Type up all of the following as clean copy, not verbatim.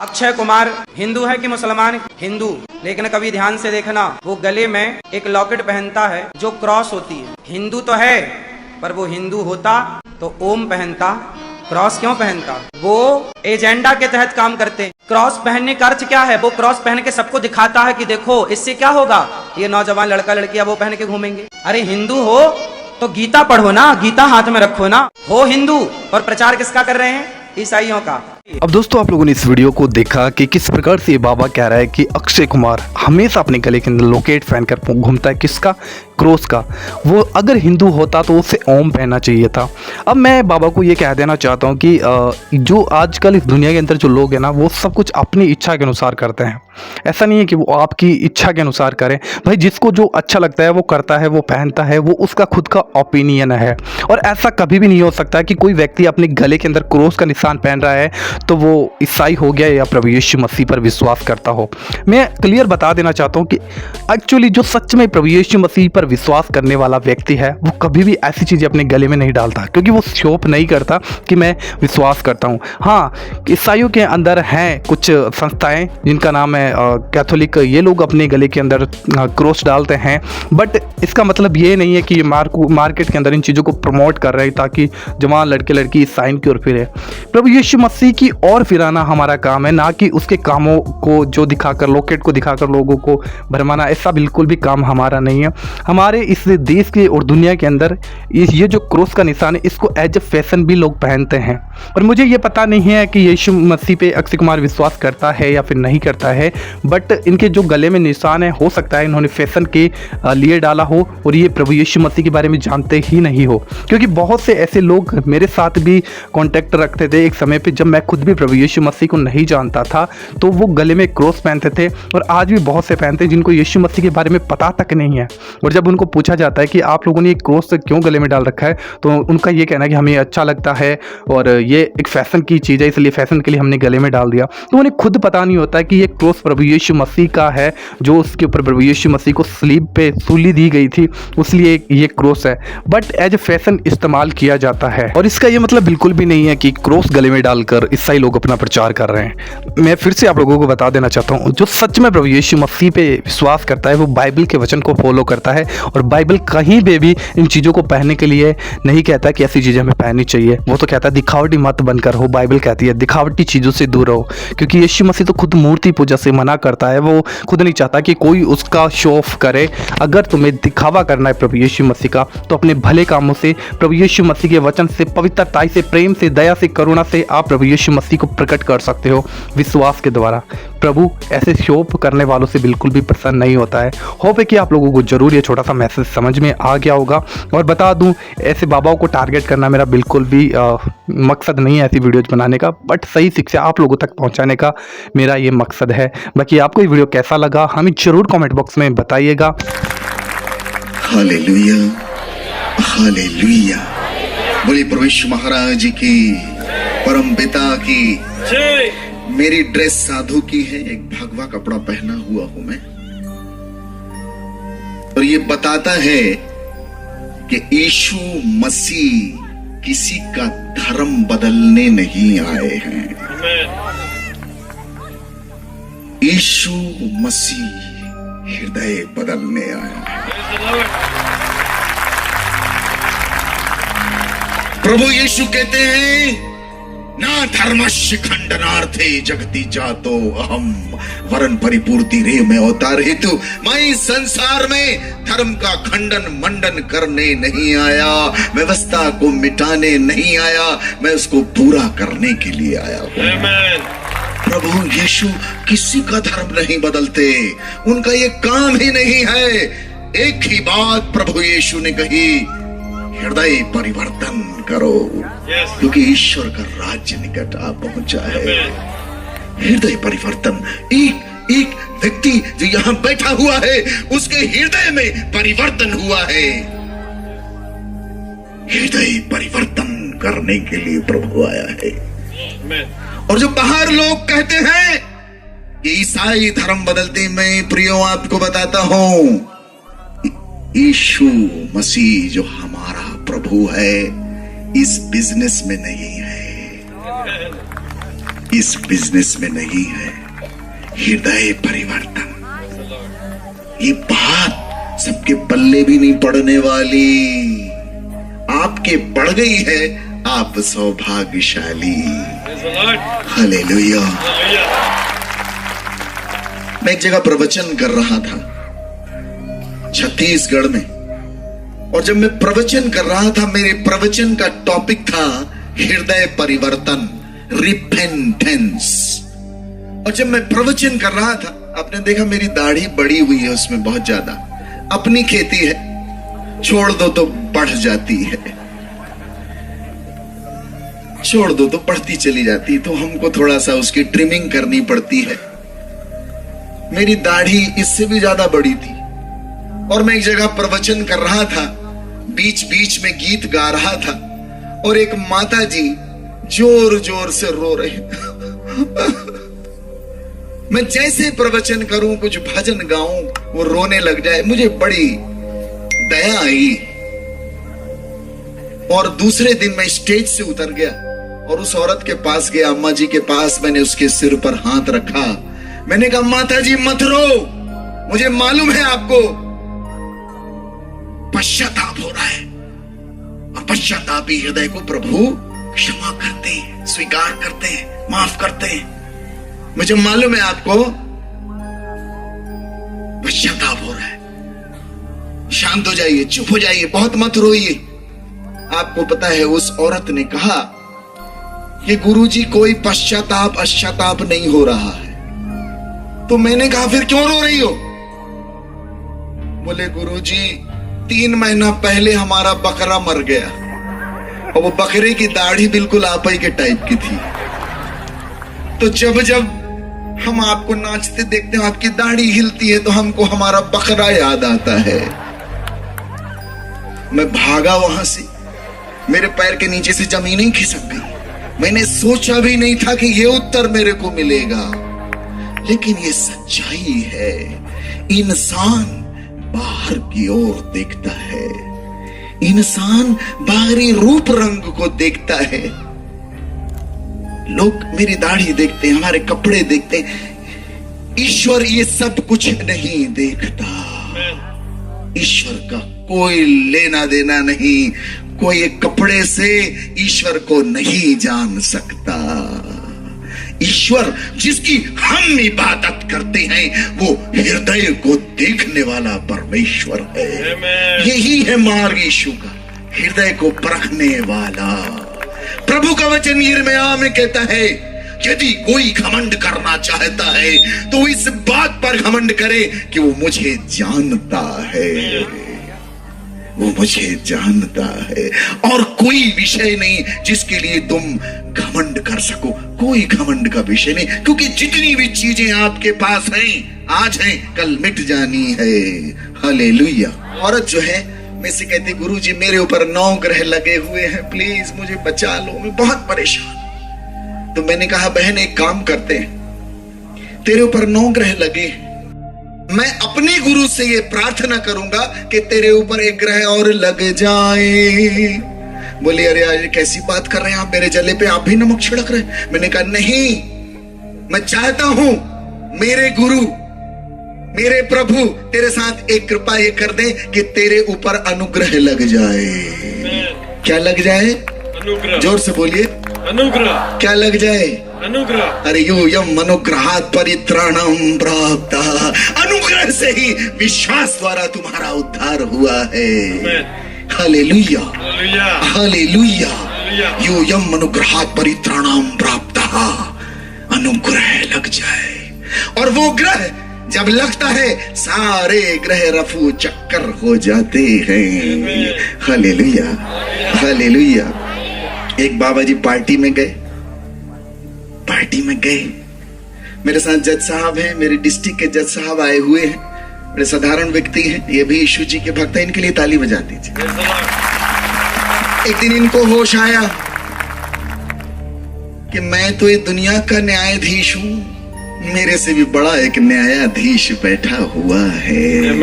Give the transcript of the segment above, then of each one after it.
अक्षय कुमार हिंदू है कि मुसलमान? हिंदू। लेकिन कभी ध्यान से देखना, वो गले में एक लॉकेट पहनता है जो क्रॉस होती है। हिंदू तो है, पर वो हिंदू होता तो ओम पहनता, क्रॉस क्यों पहनता? वो एजेंडा के तहत काम करते। क्रॉस पहनने का अर्थ क्या है? वो क्रॉस पहन के सबको दिखाता है कि देखो इससे क्या होगा, ये नौजवान लड़का लड़कियां वो पहन के घूमेंगे। अरे हिंदू हो तो गीता पढ़ो ना, गीता हाथ में रखो ना। हो हिंदू और प्रचार किसका कर रहे हैं? ईसाइयों का। अब दोस्तों, आप लोगों ने इस वीडियो को देखा कि किस प्रकार से ये बाबा कह रहा है कि अक्षय कुमार हमेशा अपने गले के अंदर लॉकेट पहन कर घूमता है। किसका? क्रॉस का। वो अगर हिंदू होता तो उसे ओम पहनना चाहिए था। अब मैं बाबा को ये कह देना चाहता हूँ कि जो आजकल इस दुनिया के अंदर जो लोग हैं ना, वो सब कुछ अपनी इच्छा के अनुसार करते हैं। ऐसा नहीं है कि वो आपकी इच्छा के अनुसार करें। भाई, जिसको जो अच्छा लगता है वो करता है, वो पहनता है, वो उसका खुद का ओपिनियन है। और ऐसा कभी भी नहीं हो सकता कि कोई व्यक्ति अपने गले के अंदर क्रॉस का निशान पहन रहा है तो वो ईसाई हो गया या प्रभु यीशु मसीह पर विश्वास करता हो। मैं क्लियर बता देना चाहता हूँ कि एक्चुअली जो सच में प्रभु यीशु मसीह पर विश्वास करने वाला व्यक्ति है, वो कभी भी ऐसी चीज़ें अपने गले में नहीं डालता, क्योंकि वो शोप नहीं करता कि मैं विश्वास करता हूँ। हाँ, ईसाइयों के अंदर हैं कुछ संस्थाएं जिनका नाम है कैथोलिक, ये लोग अपने गले के अंदर क्रॉस डालते हैं। बट इसका मतलब ये नहीं है कि ये मार्केट के अंदर इन चीज़ों को प्रमोट कर रहे हैं ताकि जवान लड़के लड़की इस साइन की ओर फिरे। प्रभु यीशु मसीह की ओर फिराना हमारा काम है, ना कि उसके कामों को जो दिखाकर, लॉकेट को दिखाकर लोगों को भरमाना। ऐसा बिल्कुल भी काम हमारा नहीं है। हमारे इस देश के और दुनिया के अंदर ये जो क्रॉस का निशान है, इसको एज ए फैशन भी लोग पहनते हैं। और मुझे ये पता नहीं है कि यीशु मसीह पे अक्षय कुमार विश्वास करता है या फिर नहीं करता है, बट इनके जो गले में निशान है, हो सकता है इन्होंने फैशन के लिए डाला हो और ये प्रभु यीशु मसीह के बारे में जानते ही नहीं हो। क्योंकि बहुत से ऐसे लोग मेरे साथ भी कांटेक्ट रखते थे एक समय पे, जब मैं खुद भी प्रभु यीशु मसीह को नहीं जानता था, तो वो गले में क्रॉस पहनते थे। और आज भी बहुत से पहनते हैं जिनको यीशु मसीह के बारे में पता तक नहीं है। और जब उनको पूछा जाता है कि आप लोगों ने ये क्रॉस क्यों गले में डाल रखा है, तो उनका ये कहना है कि हमें अच्छा लगता है और ये एक फैशन की चीज़ है, इसलिए फैशन के लिए हमने गले में डाल दिया। तो उन्हें खुद पता नहीं होता है कि ये क्रॉस प्रभु यीशु मसीह का है, जो उसके ऊपर प्रभु यीशु मसीह को स्लीब पे सूली दी गई थी, इसलिए ये क्रॉस है। बट एज ए फैशन इस्तेमाल किया जाता है। और इसका ये मतलब बिल्कुल भी नहीं है कि क्रॉस गले में डालकर ईसाई लोग अपना प्रचार कर रहे हैं। मैं फिर से आप लोगों को बता देना चाहता हूँ, जो सच में प्रभु यीशु मसीह पे विश्वास करता है, वो बाइबल के वचन को फॉलो करता है। और बाइबल कहीं पे भी इन चीज़ों को पहनने के लिए नहीं कहता कि ऐसी चीज़ें हमें पहननी चाहिए। वो तो कहता है दिखावटी मत बनकर हो। बाइबल कहती है दिखावटी चीज़ों से दूर रहो, क्योंकि यीशु मसीह तो खुद मूर्ति पूजा से मना करता है। वो खुद नहीं चाहता कि कोई उसका शो ऑफ करे। अगर तुम्हें दिखावा करना है प्रभु यीशु मसीह का, तो अपने भले कामों से, प्रभु यीशु मसीह के वचन से, पवित्रता से, प्रेम से, दया से, करुणा से आप प्रभु यीशु मसीह को प्रकट कर सकते हो विश्वास के द्वारा। प्रभु ऐसे शोप करने वालों से बिल्कुल भी प्रसन्न नहीं होता है। होप है कि आप लोगों को जरूर ये छोटा सा मैसेज समझ में आ गया होगा। और बता दूं, ऐसे बाबाओं को टारगेट करना मेरा बिल्कुल भी मकसद नहीं है ऐसी वीडियोज बनाने का, बट सही शिक्षा आप लोगों तक पहुंचाने का मेरा ये मकसद है। बाकी आपको ये वीडियो कैसा लगा हमें जरूर कमेंट बॉक्स में बताइएगा। Hallelujah, hallelujah. बोलिए परमेश्वर महाराज की, परम पिता की। मेरी ड्रेस साधु की है, एक भगवा कपड़ा पहना हुआ हूं मैं, और ये बताता है कि यीशु मसीह किसी का धर्म बदलने नहीं आए हैं। यीशु मसीह हृदय बदलने आया है। प्रभु यीशु कहते हैं, ना धर्मस्य खंडनार्थे जगति जातो अहम वरन परिपूर्ति रे में अवतार हेतु। मैं संसार में धर्म का खंडन मंडन करने नहीं आया, व्यवस्था को मिटाने नहीं आया, मैं उसको पूरा करने के लिए आया हूं। प्रभु यीशु किसी का धर्म नहीं बदलते, उनका ये काम ही नहीं है। एक ही बात प्रभु यीशु ने कही, हृदय परिवर्तन करो, क्योंकि ईश्वर का राज्य निकट आ पहुंचा है। हृदय परिवर्तन। एक व्यक्ति जो यहां बैठा हुआ है, उसके हृदय में परिवर्तन हुआ है। हृदय परिवर्तन करने के लिए प्रभु आया है। और जो बाहर लोग कहते हैं कि ईसाई धर्म बदलते, मैं प्रियो आपको बताता हूं, यीशु मसीह जो हमारा प्रभु है, इस बिजनेस में नहीं है। इस बिजनेस में नहीं है, हृदय परिवर्तन। ये बात सबके पल्ले भी नहीं पड़ने वाली, आपके पड़ गई है, आप सौभाग्यशाली। हालेलुया। मैं एक जगह प्रवचन कर रहा था छत्तीसगढ़ में, और जब मैं प्रवचन कर रहा था, मेरे प्रवचन का टॉपिक था हृदय परिवर्तन, रिपेंटेंस। और जब मैं प्रवचन कर रहा था, आपने देखा मेरी दाढ़ी बड़ी हुई है, उसमें बहुत ज्यादा। अपनी खेती है, छोड़ दो तो बढ़ जाती है, छोड़ दो तो बढ़ती चली जाती, तो हमको थोड़ा सा उसकी ट्रिमिंग करनी पड़ती है। मेरी दाढ़ी इससे भी ज्यादा बड़ी थी, और मैं एक जगह प्रवचन कर रहा था, बीच बीच में गीत गा रहा था, और एक माता जी जोर जोर से रो रही। मैं जैसे प्रवचन करूं, कुछ भजन गाऊं, वो रोने लग जाए, मुझे बड़ी दया आई। और दूसरे दिन मैं स्टेज से उतर गया और उस औरत के पास गया, अम्मा जी के पास। मैंने उसके सिर पर हाथ रखा, मैंने कहा माता जी मत रो, मुझे मालूम है आपको पश्चाताप हो रहा है, और पश्चातापी हृदय को प्रभु क्षमा करते हैं, स्वीकार करते हैं, माफ करते हैं। मुझे मालूम है आपको पश्चाताप हो रहा है, शांत हो जाइए, चुप हो जाइए, बहुत मत रोइए। आपको पता है उस औरत ने कहा कि गुरुजी कोई पश्चाताप नहीं हो रहा है। तो मैंने कहा फिर क्यों रो रही हो? बोले गुरुजी 3 महीना पहले हमारा बकरा मर गया, और वो बकरे की दाढ़ी बिल्कुल आप ही के टाइप की थी। तो जब जब हम आपको नाचते देखते हैं, आपकी दाढ़ी हिलती है, तो हमको हमारा बकरा याद आता है। मैं भागा वहां से, मेरे पैर के नीचे से जमीन ही खिसक गई। मैंने सोचा भी नहीं था कि ये उत्तर मेरे को मिलेगा, लेकिन ये सच्चाई है। इंसान बाहर की ओर देखता है, इंसान बाहरी रूप रंग को देखता है। लोग मेरी दाढ़ी देखते हैं, हमारे कपड़े देखते हैं, ईश्वर ये सब कुछ नहीं देखता। ईश्वर का कोई लेना देना नहीं, कोई एक कपड़े से ईश्वर को नहीं जान सकता। ईश्वर जिसकी हम इबादत करते हैं, वो हृदय को देखने वाला परमेश्वर है। यही है मार्ग यीशु का, हृदय को परखने वाला। प्रभु का वचन यिर्मयाह में कहता है, यदि कोई घमंड करना चाहता है तो इस बात पर घमंड करे कि वो मुझे जानता है, वो मुझे जानता है। और कोई विषय नहीं जिसके लिए तुम घमंड कर सको, कोई घमंड का विषय नहीं, क्योंकि जितनी भी चीजें आपके पास हैं, आज हैं, कल मिट जानी है। हालेलुया। औरत जो है मैं से कहती, गुरुजी मेरे ऊपर 9 ग्रह लगे हुए हैं, प्लीज मुझे बचा लो, मैं बहुत परेशान। तो मैंने कहा बहन एक काम करते हैं, तेरे ऊपर 9 ग्रह लगे, मैं अपने गुरु से ये प्रार्थना करूंगा कि तेरे ऊपर 1 ग्रह और लग जाए। बोली अरे यार कैसी बात कर रहे हैं आप, मेरे जले पे आप भी नमक छिड़क रहे हैं। मैंने कहा नहीं, मैं चाहता हूं मेरे गुरु, मेरे प्रभु तेरे साथ एक कृपा ये कर दे कि तेरे ऊपर अनुग्रह लग जाए। क्या लग जाए? अनुग्रह। जोर से बोलिए, अनुग्रह। क्या लग जाए? अनुग्रह। अरे यूयम अनुग्रहात् परित्राणम प्राप्त, अनुग्रह से ही विश्वास द्वारा तुम्हारा उद्धार हुआ है। Hallelujah, hallelujah. यूयम अनुग्रहात् परित्राणम प्राप्त, अनुग्रह लग जाए। और वो ग्रह जब लगता है सारे ग्रह रफू चक्कर हो जाते हैं। Hallelujah, hallelujah. एक बाबा जी पार्टी में गए, मेरे साथ जज साहब हैं, मेरे डिस्ट्रिक्ट के जज साहब आए हुए हैं, बड़े साधारण व्यक्ति हैं, ये भी यीशु जी के भक्त हैं, इनके लिए ताली बजा दीजिए। एक दिन इनको होश आया कि मैं तो ये दुनिया का न्यायाधीश हूं, मेरे से भी बड़ा एक न्यायाधीश बैठा हुआ है।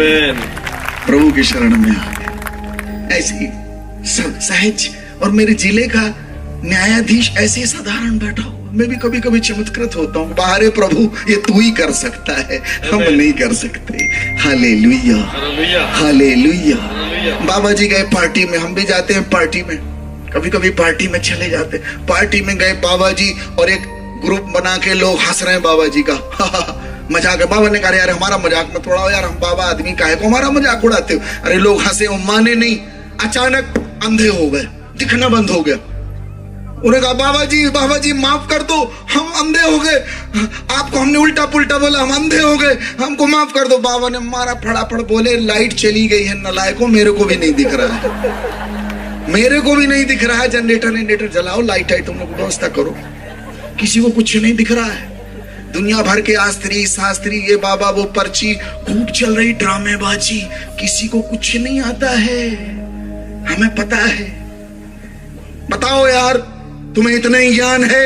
प्रभु की शरण में आ गए, ऐसे ही सहज। और मेरे जिले का न्यायाधीश ऐसे साधारण बैठा हुआ, मैं भी कभी कभी चमत्कृत होता हूँ, बाहरे प्रभु ये तू ही कर सकता है, हम नहीं कर सकते। Hallelujah, hallelujah. बाबा जी गए पार्टी में, हम भी जाते हैं पार्टी में, कभी कभी पार्टी में चले जाते। पार्टी में गए बाबा जी और एक ग्रुप बना के लोग हंस रहे हैं बाबा जी का, मजाक है। बाबा ने कहा यार हमारा मजाक मत उड़ाओ यार, हम बाबा आदमी काहे को हमारा मजाक उड़ाते हो। अरे लोग हंसे, वो माने नहीं, अचानक अंधे हो गए, दिखना बंद हो गया। उन्होंने कहा बाबा जी माफ कर दो, हम अंधे हो गए, आपको हमने उल्टा पुल्टा बोला, हम अंधे हो गए, हमको माफ कर दो। बाबा ने मारा फटाफट, बोले लाइट चली गई है नलायकों, मेरे को भी नहीं दिख रहा है, मेरे को भी नहीं दिख रहा है, जनरेटर जलाओ, लाइट है तुम लोग व्यवस्था करो, किसी को कुछ नहीं दिख रहा है। दुनिया भर के आस्त्री शास्त्री, ये बाबा वो पर्ची, खूब चल रही ड्रामेबाजी, किसी को कुछ नहीं आता है, हमें पता है। बताओ यार तुम्हें इतना ही ज्ञान है,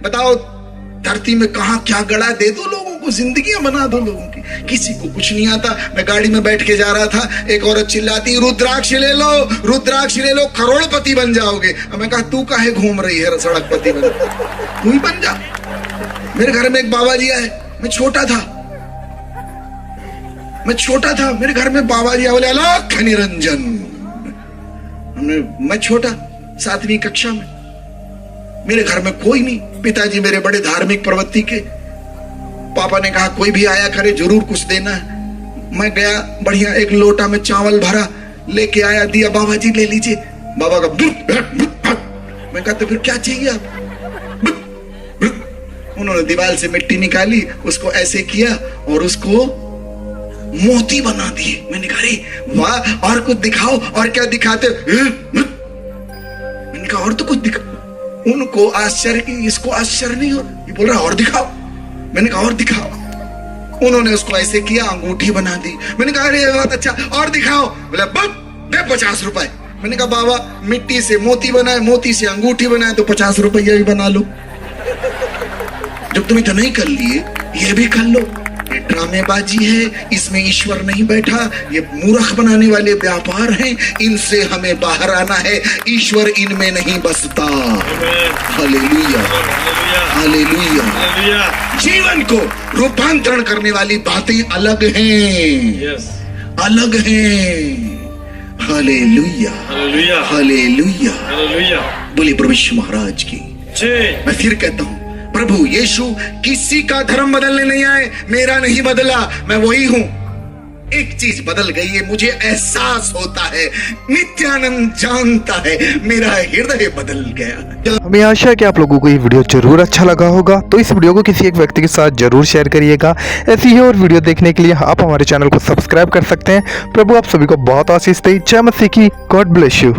बताओ धरती में कहां क्या गड़ा, दे दो लोगों को, जिंदगियां बना दो लोगों की, किसी को कुछ नहीं आता। मैं गाड़ी में बैठ के जा रहा था, एक औरत चिल्लाती रुद्राक्ष ले लो, रुद्राक्ष ले लो, करोड़पति बन जाओगे। मैं कहा तू काहे घूम रही है सड़कपति बन, तू ही बन जा। मेरे घर में एक बाबा जी आए, मैं छोटा था, मेरे घर में बाबा जी बोले अलख निरंजन, मैं छोटा 7वीं कक्षा में, मेरे घर में कोई नहीं, पिताजी मेरे बड़े धार्मिक प्रवृत्ति के, पापा ने कहा कोई भी आया करे जरूर कुछ देना है। मैं गया, बढ़िया एक लोटा में चावल भरा लेके आया, दिया, बाबा जी ले लीजिए। बाबा का मैं कहा तो फिर क्या चाहिए आप? उन्होंने दीवार से मिट्टी निकाली, उसको ऐसे किया और उसको मोती बना दिए। मैंने कहा वाह, और कुछ दिखाओ, और क्या दिखाते? मैंने कहा और तो कुछ दिखा। उनको आश्चर्य की, इसको आश्चर्य नहीं हो, ये बोल रहा और दिखाओ। मैंने कहा और दिखाओ। उन्होंने उसको ऐसे किया, अंगूठी बना दी। मैंने कहा अरे बहुत अच्छा, और दिखाओ। बोले दे 50 रुपए। मैंने कहा बाबा मिट्टी से मोती बनाए, मोती से अंगूठी बनाए, तो 50 रुपया भी बना लो। जब तुम इतना नहीं कर लिए, ये भी कर लो। ये ड्रामेबाजी है, इसमें ईश्वर नहीं बैठा, ये मूर्ख बनाने वाले व्यापार हैं, इनसे हमें बाहर आना है, ईश्वर इनमें नहीं बसता। Hallelujah, hallelujah. जीवन को रूपांतरण करने वाली बातें अलग हैं, अलग हैं। Hallelujah, hallelujah. बोले प्रभु यीशु महाराज की। मैं फिर कहता हूं, प्रभु यीशु किसी का धर्म बदलने नहीं आए, मेरा नहीं बदला, मैं वही हूं। एक चीज बदल गई है, मुझे एहसास होता है, नित्यानंद जानता है, मेरा हृदय बदल गया। हमें आशा है कि आप लोगों को ये वीडियो जरूर अच्छा लगा होगा, तो इस वीडियो को किसी एक व्यक्ति के साथ जरूर शेयर करिएगा। ऐसी ही और वीडियो देखने के लिए आप हमारे चैनल को सब्सक्राइब कर सकते हैं। प्रभु आप सभी को बहुत आशीष दे। जय मसीह की। God bless you.